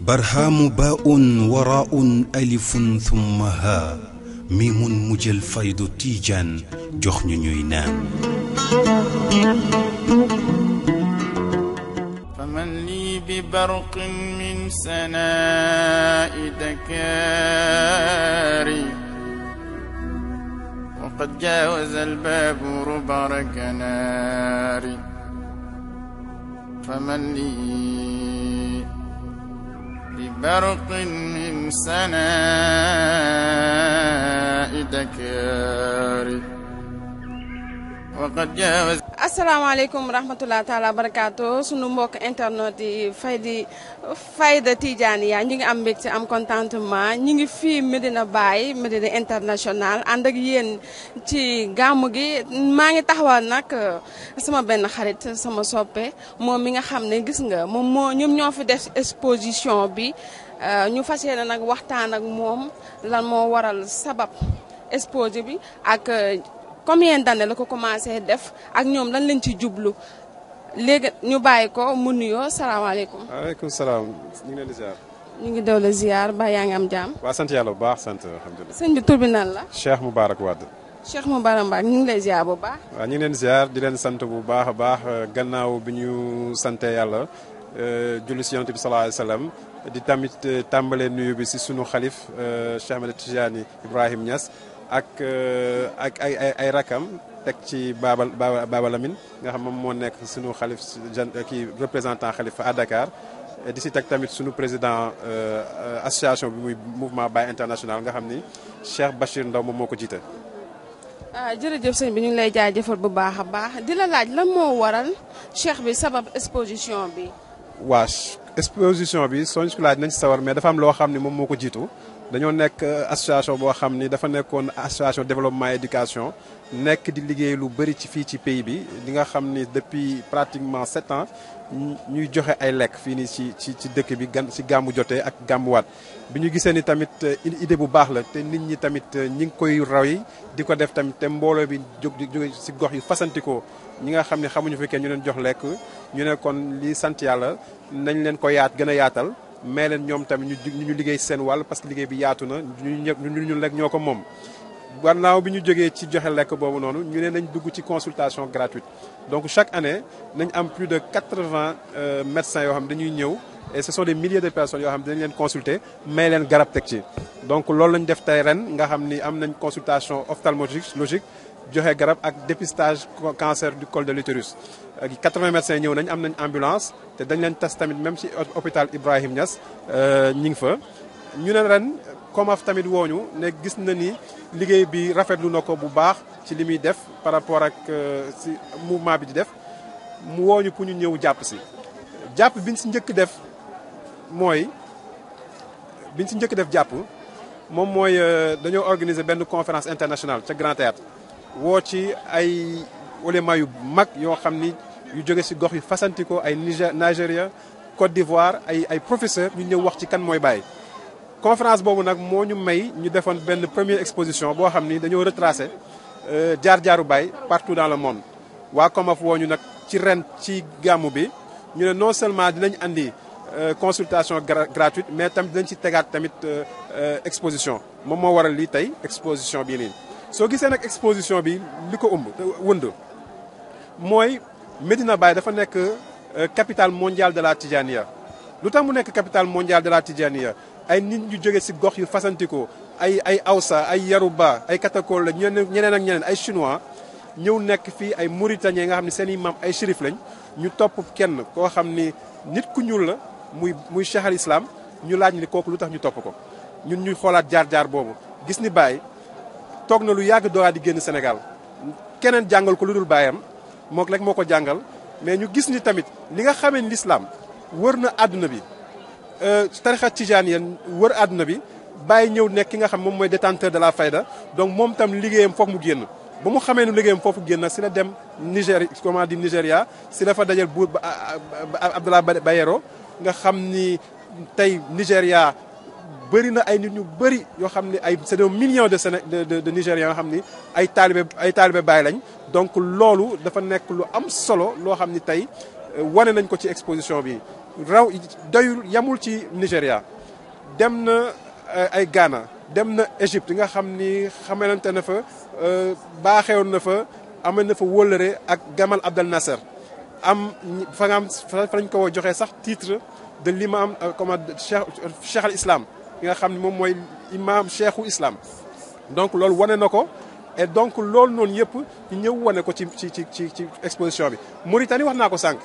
برهام باء وراء ألف ثم ها ميم مجل فيض تيجان جخن نينان فمن لي ببرق من سناء دكاري وقد جاوز الباب ربع كناري فمن لي ببرق من سناء دكاري وقد جاوز. asalaamaaleykum rahmatulah taala barakaatu sunu mbokk internet yi Fayda Tidianiya ñu ngi am mbégte am contentement ñu ngi fii Medina Baye Medina International ànd ak yéen ci gàmmu gi maa ngi taxawal nag sama benn xarit sama soppe moom mi nga xam ne gis nga ñoom ñoo fi def exposition bi ñu fas yéene nag waxtaan ak moom lan moo waral sabab exposé bi ak. Combien d'années la ko commencé def ak ñoom lan lañ ci jublu léegi ñu bàyyi ko mu nuyoo salaamaaleykum. waaleykum salaam ñu ngi leen di ziar. ñu ngi daw la ziar ba yaa ngi am jàmm. waaw sant yàlla bu baax sant alhamdulilah. sëñ bi tur bi nan la. Cheikh Moubarak Wade. Cheikh Moubarak Wade ñu ngi lay ziar bu baax. waaw ñu ngi leen di ziar di leen sant bu baax a baax gannaaw bi ñu sante yàlla julli si yonent bi sallallahu alayhi wa sallam di tamit tàmbalee nuyu bi si sunu xalif Cheikh Ahmed Tidiane Ibrahim Niass. ak ay rakam teg ci Baba Lamine nga xam moom moo nekk sunu xalif kii représentant xalifa à Dakar di si teg tamit sunu président association bi muy mouvement Baye international nga xam ni Cheikh Bachir Ndaw moom moo ko jiite. jërëjëf sëñ bi ñu ngi lay jaajëfal bu baax a baax di la laaj lan moo waral cheikh bi sabab exposition bi. waa exposition bi soo ñu ko laaj nañ si sawar mais dafa am loo xam ni moom moo ko jiitu. dañoo nekk association boo xam ni dafa nekkoon association développement éducation nekk di liggéey lu bëri ci fii ci pays bi li nga xam ni depuis pratiquement 7 ans ñuy joxe ay lekk fii nii ci dëkk bi ci gàmmu jotee ak gàmmuwaat bi ñu gisee ni tamit idée bu baax la te nit ñi tamit ñi ngi koy raw yi di ko def tamit te mbooloo bi jóge ci gox yi fasantikoo ñi nga xam ne xamuñu fi kenn ñu leen jox lekk ñu ne kon lii sant yàlla nañ leen ko gën a yaatal mais leen ñoom tamit ñu liggéey seen wàll parce que liggéey bi yaatu na ñu lekk ñoo ko moom. gannaaw bi ñu jógee ci joxe lekk boobu noonu ñu ne nañ dugg ci consultation gratuite donc chaque année nañ am plus de 80 médecins yoo xam dañuy ñëw et ce sont des milliers de personnes yoo xam dañ leen consulter mais leen garab teg ci. donc loolu lañ def tey ren nga xam ni am nañ consultation ophtalmologique joxe garab ak dépistage cancer du col de l'utérus 80 médecins ñëw nañ am nañ ambulance te dañ leen tas tamit même ci hôpital Ibrahim Niass ñi ngi fa. ñu ne ren COMAF tamit wooñu ne gis na ni liggéey bi rafetlu na ko bu baax ci li muy def par rapport ak si mouvement bi di def mu wooñu pour ñu ñëw jàpp si. jàpp biñ si njëkk def mooy moom mooy dañoo organiser benn conférence internationale ca Grand Théâtre woo ci ay ulema yu mag yoo xam ni yu jóge si gox yu fasantikoo ay Nigeria Côte d'Ivoire ay professeurs ñu ñëw wax ci kan mooy Baye. conférence boobu nag moo ñu may ñu defoon benn première exposition boo xam ni dañoo retracé jaar-jaaru Baye partout dans le monde waa COMAF woo ñu nag ci ren ci gàmmu bi ñu ne non seulement dinañ andi consultation gratuite mais tamit dinañ ci tegaat tamit exposition moom moo waral lii tey exposition bii nii. soo gisee nag exposition bi li ko wënd mooy Medina Baye dafa nekk capitale mondiale de la Tidjaniya lu tax mu nekk capitale mondiale de la Tidjaniya ay nit ñu jóge ci gox yu fasantikoo ay Hausa ay Yaruba ay Katakol la ñeneen ak ñeneen ay chinois ñëw nekk fii ay Mauritaniens nga xam ne seen i maam ay shérif lañ ñu topp kenn koo xam ni nit ku ñuul la muy Cheikh al Islam ñu laaj ni kooku lu tax ñu topp ko ñun ñuy xoolaat jaar-jaar boobu gis ni Baye toog na lu yàgg dooraa di génn Sénégal keneen jàngal ko lu dul baayam mook rek moo ko jàngal mais ñu gis ni tamit li nga xamee ni l'islam wër na àdduna bi tarixa tijaaniyeen wër àdduna bi Baye ñëw nekk ki nga xam moom mooy détenteur de la fayda donc moom tam liggéeyam foog mu génn ba mu xamee nu liggéeyam foofu génn si la dem Nigéria si la fa dajal buur Abdoulaye Bayero nga xam ni tey Nigéria bëri na ay nit ñu bëri yoo xam ne ay c'est des millions de Nigériens yoo xam ni ay taalibe Baay lañ donc loolu dafa nekk lu am solo loo xam ni tey wane nañ ko ci exposition bi raw doyul yamul ci Nigéria dem na ay Ghana dem na Égypte nga xam ni xamalante na fa baaxewoon na fa amee na fa wóllëre ak Gamal Abdel Nasser am fa nga am fa lañ ko joxee sax titre de l'imam comment cheikh al islam nga xam ne moom mooy imam cheikhu islam donc loolu wane na ko et donc loolu noonu yëpp ñu ñëw wane ko ci exposition bi Mauritanie wax naa ko sànq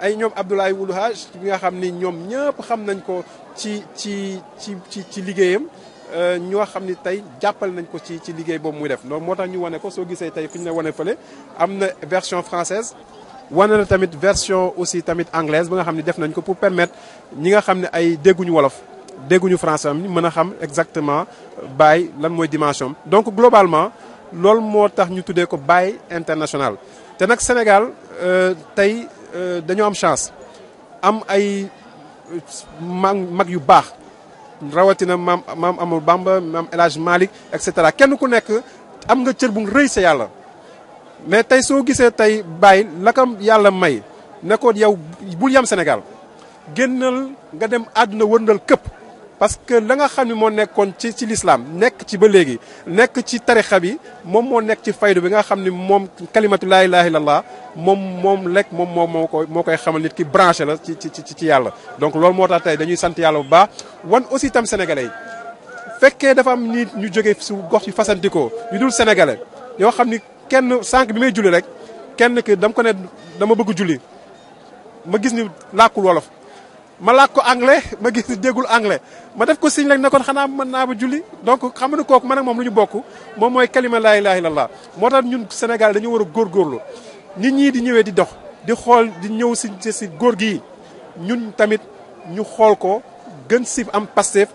ay ñoom Abdoulaye Wulu Hadj bi nga xam ni ñoom ñëpp xam nañ ko ci liggéeyam ñoo xam ni tey jàppal nañ ko ci liggéey boobu muy def donc moo tax ñu wane ko soo gisee tey fi ñu la wane fële am na version française wane na tamit version aussi tamit anglaise ba nga xam ne def nañ ko pour permettre ñi nga xam ne ay dégguñu wolof dégguñu français am mën a xam exactement Baye lan mooy dimension donc globalement loolu moo tax ñu tuddee ko Baye international te nag Sénégal tey dañoo am chance am ay mag yu baax rawatina maam Amadou Bamba maam El Hadj Malick et cetera kenn ku nekk am nga cër bu rëy sa yàlla mais tey soo gisee tey Baye la ko yàlla may ne ko yow bul yam Sénégal génnal nga dem àdduna wërndal këpp parce que la nga xam ne moo nekkoon ci l'islam nekk ci ba léegi nekk ci tarixa bi moom moo nekk ci faydu bi nga xam ne moom kalimatu laa ilaha illallah moo koy xamal nit ki branché la ci yàlla donc loolu moo tax tey dañuy sant yàlla bu baax wan aussi tam sénégalais yi fekkee dafa am nit ñu jógee su gox yu fasantikoo ñu dul sénégalais yoo xam ni kenn sànq bi may julli rek kenn ki dama ko ne dama bëgg julli ma gis ni làkkul wolof ma làkk ko anglais ma gis ni déggul anglais ma def ko signe rek ne kon xanaa mën naa ba julli donc xam nga kooku man ak moom lu ñu bokk moom mooy kalima laa ilaha illallah moo tax ñun Sénégal dañu war a góorgóorlu nit ñi di ñëwee di dox di xool di ñëw si góor gi ñun tamit ñu xool ko gën si am Pastef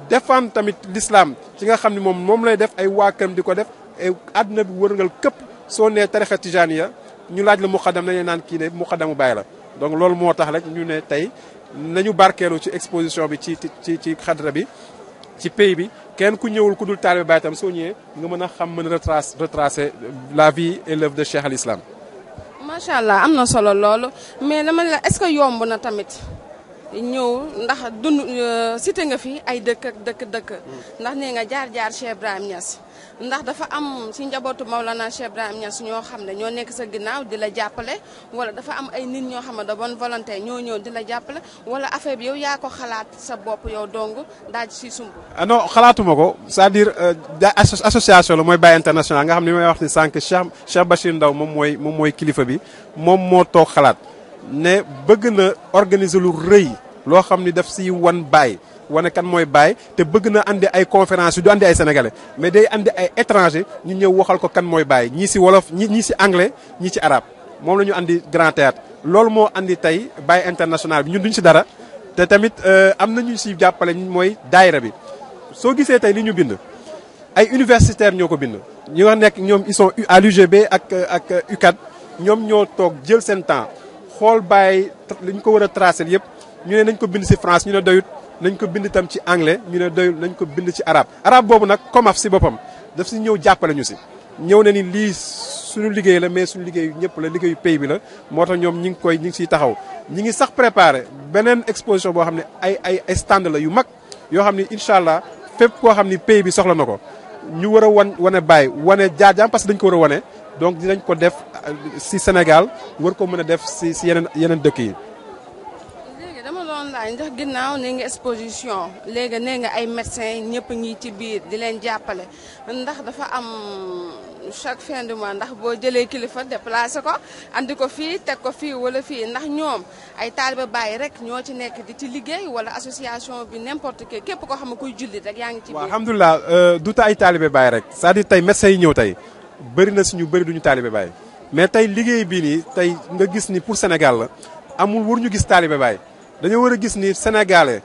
défendre tamit l'islam ci nga xam ne moom lay def ay waa këram di ko def ay àdduna bi wërngal këpp soo nee tarixa tijaaniya ñu laaj la muqaddam nañu naan kii ne muqaddamu Baay la donc loolu moo tax rek ñu ne tey nañu barkeelu ci exposition bi ci xadra bi ci pays bi kenn ku ñëwul ku dul taalibe Baay tam soo ñëwee nga mën a xam mën a retracer la vie et l'œuvre de Cheikh al Islam. macha allah am na solo loolu mais dama la est-ce que yomb na tamit ñëw ndax dund cité nga fi ay dëkk ndax nee nga jaar Cheikh Ibrahim Niass ndax dafa am ci njabootu Maolana Cheikh Ibrahim Niass ñoo xam ne ñoo nekk sa ginnaaw di la jàppale wala dafa am ay nit ñoo xam ne de bonne volonté ñoo ñëw di la jàppale wala affaire bi yow yaa ko xalaat sa bopp yow dong daal ci sumb. ah non xalaatuma ko c'est-à-dire association la mooy Baye international nga xam ne may wax ni sànq Cheikh Bachir Ndaw moom mooy kilifa bi moom moo toog xalaat ne bëgg na organiser lu rëy loo xam ni daf si wan Baye. wane kan mooy Baye te bëgg na andi ay conférence yu du andi ay sénégalais mais day andi ay étranger ñu ñëw waxal ko kan mooy Baye ñii si wolof ñii si anglais ñii ci arabe moom la ñu andi grand théâtre loolu moo andi tey Baye international bi ñun duñ si dara te tamit am na ñu si jàppale mooy daayira bi soo gisee tey li ñu bind ay universitaires ñoo ko bind ñi nga nekk ñoom ils sont à l'UGB ak UCAD ñoom ñoo toog jël seen temps xool Baye li ñu ko war a tracer yëpp ñu ne nañ ko bind si France ñu ne doyut nañ ko bind itam ci anglais ñu ne doyul nañ ko bind ci arabe arabe boobu nag COMAF si boppam daf si ñëw jàppale ñu si ñëw na ni lii suñu liggéey la mais suñu liggéeyu ñëpp la liggéeyu pays bi la moo tax ñoom ñi ngi siy taxaw ñi ngi sax préparé beneen exposition boo xam ne ay stand la yu mag yoo xam ne incha allah fépp koo xam ni pays bi soxla na ko ñu war a wane Baye wane jaar-jaam parce que dañ ko war a wane donc dinañ ko def si Sénégal war ko mën a def si yeneen dëkk yi. ndax ginnaaw nee nga exposition léegi nee nga ay médecins ñëpp ñi ci biir di leen jàppale ndax dafa am chaque fin de mois ndax boo jëlee kilifa déplacé ko andi ko fii teg ko fii wala fii ndax ñoom ay taaliba Baye rek ñoo ci nekk di ci liggéey wala association bi n'importe qui képp koo xam ne kuy jullit rek yaa ngi ci biir. waaw alhamdulilah du ta ay taalibe Baye rek c'est-à-dire tey médecins yi ñëw tey bëri na si ñu bëri duñu taalibe Baye mais tey liggéey bii nii tey nga gis ni pour Sénégal la amul waruñu gis taalibe Baye dañoo war a gis ni sénégalais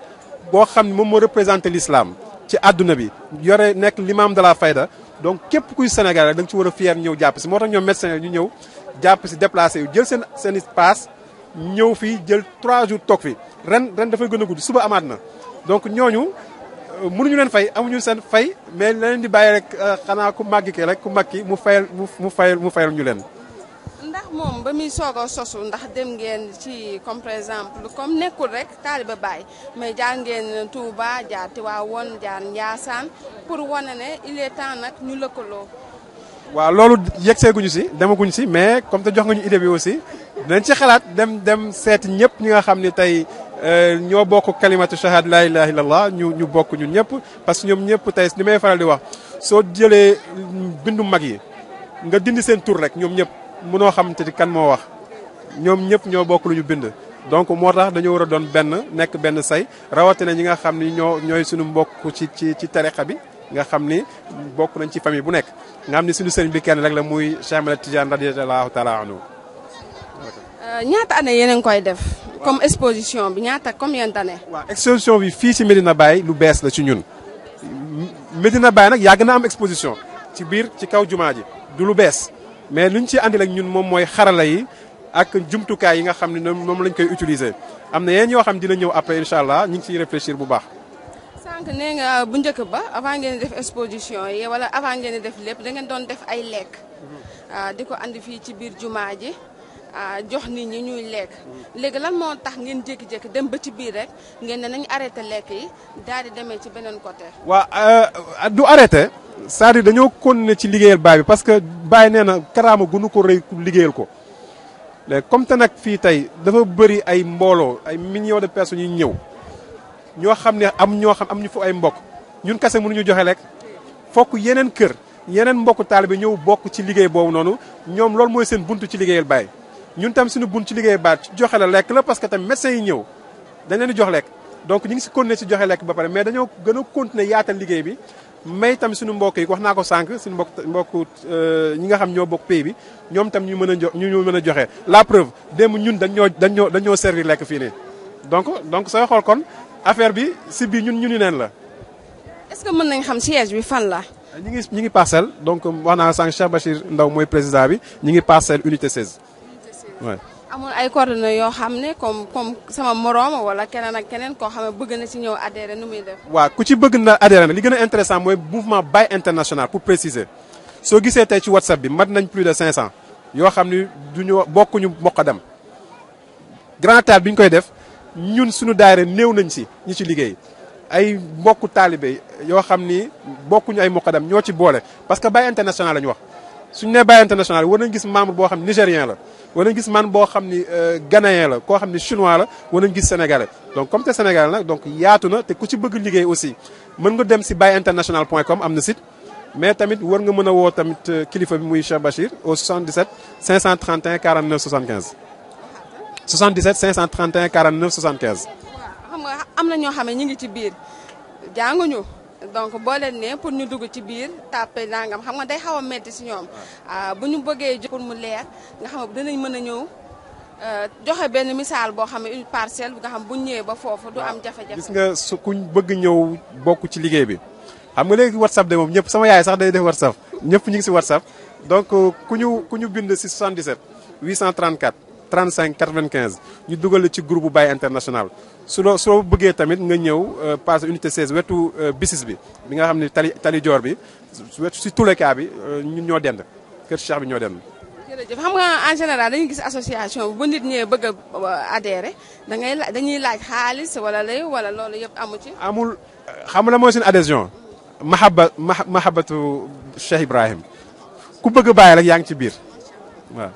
boo xam ne moom moo représenté l'islam ci àdduna bi yore nekk l'imam de la fayda donc képp kuy sénégalais da nga ci war a fier ñëw jàpp si moo tax ñoom médecins ñu ñëw jàpp si déplacé yu jël seen passe ñëw fii jël 3 jours toog fi ren dafay gën a gudd suba amaat na donc ñooñu mënuñu leen fay amuñu seen fay mais leen di bàyyi rek xanaa ku màgg ki rek ku mag ki mu fayal ñu leen. ndax moom ba muy soog a sosu ndax dem ngeen ci comme par exemple comme nekkul rek taaliba Baay mais jaar ngeen Touba jaar Tivaouane jaar Ndiassane pour wane ne il est temps nag ñu lëkkaloo. waaw loolu yegseeguñu si demaguñu si mais comme te jox nga ñu idée bi aussi dinañ ci xalaat dem seeti ñëpp ñi nga xam ne tey ñoo bokk kalimatu shahad la ilaha illallah ñu bokk ñun ñëpp parce que ñoom ñëpp tey li may faral di wax soo jëlee bindu mag yi nga dindi seen tur rek ñoom ñëpp mënoo xamante ni kan moo wax ñoom ñëpp ñoo bokk lu ñu bind. donc moo tax dañoo war a doon nekk benn say rawatina ñi nga xam ni ñooy suñu mbokk ci tariqa bi nga xam ni bokk nañ ci famille bu nekk nga xam ni suñu sëriñ bi kenn rek la muy Cheikh Ahmed Tidiane radiyallahu taala anhu. ñaata année yéen a ngi koy def. comme exposition bi ñaata combien d'années. waaw exposition bi fii ci Medina Baye lu bees la ci ñun Medina Baye nag yàgg na am exposition ci biir ci kaw jumaa ji du lu bees mais luñ ci andi ak ñun moom mooy xarala yi ak jumtukaay yi nga xam ne moom lañ koy utiliser am na yeneen yoo xam dina ñëw après incha allah ñu ngi ciy réfléchir bu baax. sànq nee nga bu njëkk ba avant ngeen di def exposition yi wala avant ngeen di def lépp da ngeen doon def ay lekk di ko andi fii ci biir jumaa ji jox nit ñi ñuy lekk léegi lan moo tax ngeen jékki-jékki dem ba ci biir rek ngeen ne nañ arrêté lekk yi daal di demee ci beneen côté. waaw du arrêté c'est-à-dire dañoo continuer ci liggéeyal baay bi parce que baay nee na karaama gunu ko rëy liggéeyal ko léegi comme te nag fii tey dafa bëri ay mbooloo ay millions de personnes yu ñëw ñoo xam ne am ñu fu ay mbokk ñun kese mënuñu joxe lekk fokk yeneen kër yeneen mbokku taalibe ñëw bokk ci liggéey boobu noonu ñoom loolu mooy seen buntu ci liggéeyal baay ñun tam suñu bunt ci liggéey baat ci joxe la lekk la parce que tam médecins yi ñëw dañ leen di jox lekk donc ñu ngi si continuer ci joxe lekk ba pare mais dañoo gën a continuer yaatal liggéey bi may tam suñu mbokk yi wax naa ko sànq suñu mbokk ñi nga xam ñoo bokk pays bi ñoom tam ñu mën a joxe la preuve démb ñun dañoo servir lekk fii nii donc sooy xool kon affaire bi si biir ñun ñu neen la. est-ce que mën nañ xam siège bi fan la. ñi ngi parcelle donc wax naa sànq Cheikh Bachir Ndaw mooy président bi ñi ngi parcelle unité 16. Ouais. amul ay coordonnées yoo xam ne comme sama moroom wala keneen ak keneen koo xam ne bëgg na ci ñëw adhéré nu muy def. waaw ku ci bëgg na adhéré na li gën a intéressant mooy mouvement Baye international pour préciser soo gisee tey ci WhatsApp bi mat nañ plus de 500 yoo xam ni duñu bokkuñu Moqadam grand théâtre bi ñu koy def ñun suñu daayira néew nañ si ñi ci liggéey ay mbokku taalibe yoo xam ni bokkuñu ay Moqadam ñoo ci boole parce que Baye international la ñu wax suñu nee Baye international war nañ gis membre boo xam nigérien la. war nañ gis man boo xam ni ghanéen la koo xam ni chinois la war nañ gis sénégalais donc comme te sénégalais nag donc yaatu na te ku ci bëgg liggéey aussi mën nga dem si bayeinternational.com am na site mais tamit war nga mën a woo tamit kilifa bi muy Cheikh Bachir au 77 531 49 75 77 531 49 75. waaw xam nga am na ñoo xam ne ñu ngi ci biir jànguñu. donc boo leen ne pour ñu dugg ci biir tàppe nangam xam nga day xaw a metti si ñoom bu ñu bëggee pour mu leer nga xam ne dinañ mën a ñëw joxe benn misaal boo xam ne une parcelle nga xam bu ñu ñëwee ba foofu du am jafe-jafe. gis nga su kuñ bëgg ñëw bokk ci liggéey bi xam nga léegi WhatsApp de moom ñëpp sama yaay sax day def WhatsApp ñëpp ñu ngi si WhatsApp donc ku ñu bind si 77 834 35 95 ñu dugal ci groupe Baye international. soo bëggee tamit nga ñëw passe unité 16 wetu bisis bi nga xam ne tali joor bi wetu si tuleka bi ñun ñoo dend kër Cheikh bi ñoo dend. jërëjëf xam nga en général dañuy gis association bu nit ñëwee bëgg a adhéré dañuy laaj xaalis wala loolu yëpp amu ci. amul xam nga la mooy seen adhésion mahabatu Cheikh Ibrahim ku bëgg a bàyyi rek yaa ngi ci biir waaw.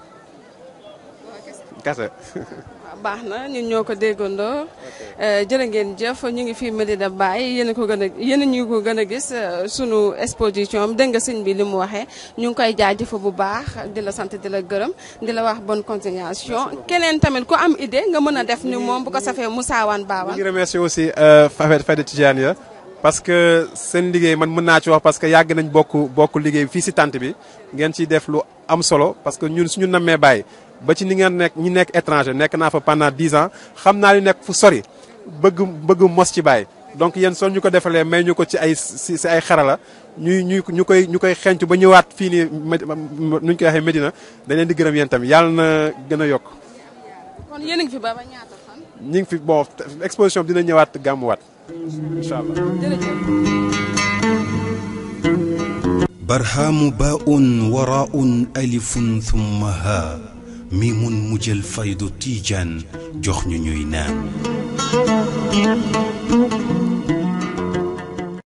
kase. baax na ñun ñoo ko déggandoo jërë ngeen jëf ñu ngi fii Medina Baye yéen ñu ko gën a gis sunu exposition dégg nga sëñ bi li mu waxee ñu ngi koy jaajëfa bu baax di la sant di la gërëm di la wax bonne continuation keneen tamit ku am idée nga mën a def ni moom bu ko safee Moussa Wane Bawane. ñu ngi remercier aussi Fayda Tidiane parce que seen liggéey man mën naa ci wax parce que yàgg nañ bokk liggéey fii si tànt bi ngeen ciy def lu am solo parce que ñun suñu nammee Baye ba ci ni ngeen nekk ñi nekk étranger nekk naa fa pendant 10 ans xam naa li nekk fu sori bëgg mos ci Baye donc yéen soo ñu ko defalee may ñu ko ci ay xarala ñu koy xencu ba ñëwaat fii nii nuñ koy waxee Medina dañ leen di gërëm yéen tamit yàlla na gën a yokk. kon yéen a ngi fi ba ñaata fan. ñu ngi fi bon exposition bi dina ñëwaat gàmmuwaat incha allah. jërëjëf. barhaamu baa'un waraa'un alifun thumma haa miimun mu jël faydu tiijaan jox ñu ñuy naan.